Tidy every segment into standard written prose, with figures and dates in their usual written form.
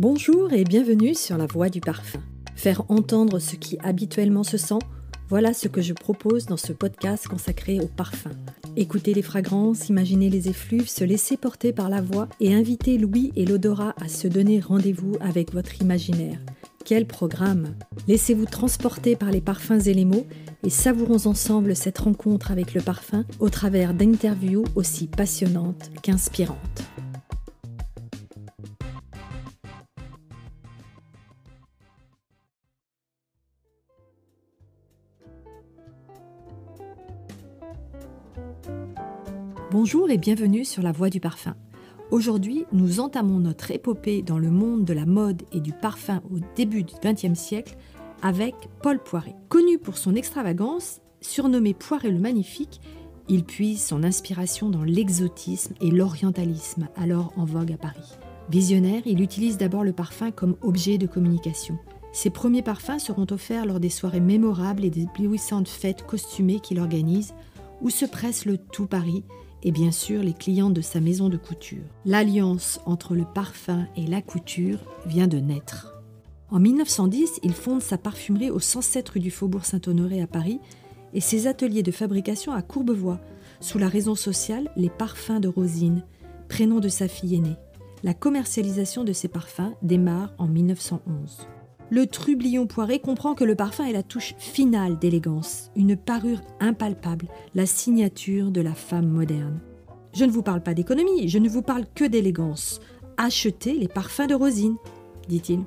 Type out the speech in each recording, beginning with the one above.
Bonjour et bienvenue sur La Voix du Parfum. Faire entendre ce qui habituellement se sent, voilà ce que je propose dans ce podcast consacré au parfum. Écouter les fragrances, imaginer les effluves, se laisser porter par la voix et inviter l'ouïe et l'odorat à se donner rendez-vous avec votre imaginaire. Quel programme! Laissez-vous transporter par les parfums et les mots et savourons ensemble cette rencontre avec le parfum au travers d'interviews aussi passionnantes qu'inspirantes. Bonjour et bienvenue sur La Voix du Parfum. Aujourd'hui, nous entamons notre épopée dans le monde de la mode et du parfum au début du XXe siècle avec Paul Poiret. Connu pour son extravagance, surnommé Poiret le Magnifique, il puise son inspiration dans l'exotisme et l'orientalisme, alors en vogue à Paris. Visionnaire, il utilise d'abord le parfum comme objet de communication. Ses premiers parfums seront offerts lors des soirées mémorables et des éblouissantes fêtes costumées qu'il organise, où se presse le tout Paris, et bien sûr les clientes de sa maison de couture. L'alliance entre le parfum et la couture vient de naître. En 1910, il fonde sa parfumerie au 107 rue du Faubourg Saint-Honoré à Paris et ses ateliers de fabrication à Courbevoie, sous la raison sociale Les Parfums de Rosine, prénom de sa fille aînée. La commercialisation de ces parfums démarre en 1911. Le trublion Poiret comprend que le parfum est la touche finale d'élégance, une parure impalpable, la signature de la femme moderne. Je ne vous parle pas d'économie, je ne vous parle que d'élégance. Achetez les parfums de Rosine, dit-il.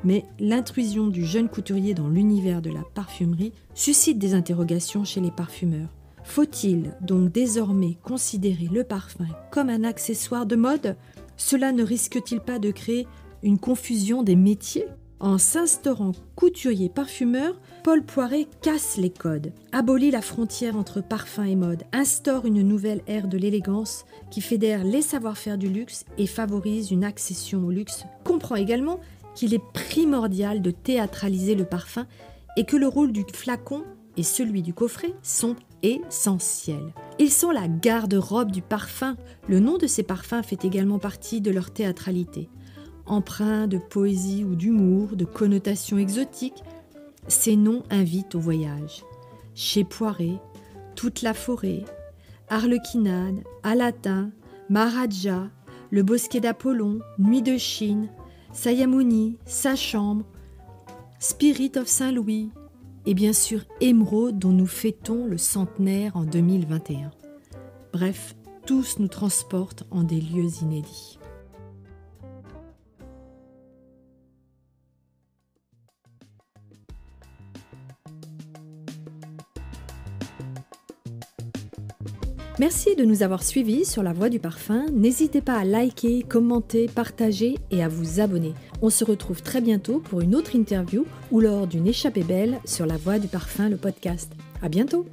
Mais l'intrusion du jeune couturier dans l'univers de la parfumerie suscite des interrogations chez les parfumeurs. Faut-il donc désormais considérer le parfum comme un accessoire de mode ? Cela ne risque-t-il pas de créer une confusion des métiers ? En s'instaurant couturier-parfumeur, Paul Poiret casse les codes, abolit la frontière entre parfum et mode, instaure une nouvelle ère de l'élégance qui fédère les savoir-faire du luxe et favorise une accession au luxe. Comprend également qu'il est primordial de théâtraliser le parfum et que le rôle du flacon et celui du coffret sont essentiels. Ils sont la garde-robe du parfum. Le nom de ces parfums fait également partie de leur théâtralité. Empreints de poésie ou d'humour, de connotations exotiques, ces noms invitent au voyage. Chez Poiret, Toute la forêt, Arlequinade, Alatin, Maharaja, Le bosquet d'Apollon, Nuit de Chine, Sayamuni, Sa chambre, Spirit of Saint-Louis et bien sûr Émeraude dont nous fêtons le centenaire en 2021. Bref, tous nous transportent en des lieux inédits. Merci de nous avoir suivis sur La Voix du Parfum. N'hésitez pas à liker, commenter, partager et à vous abonner. On se retrouve très bientôt pour une autre interview ou lors d'une échappée belle sur La Voix du Parfum, le podcast. À bientôt!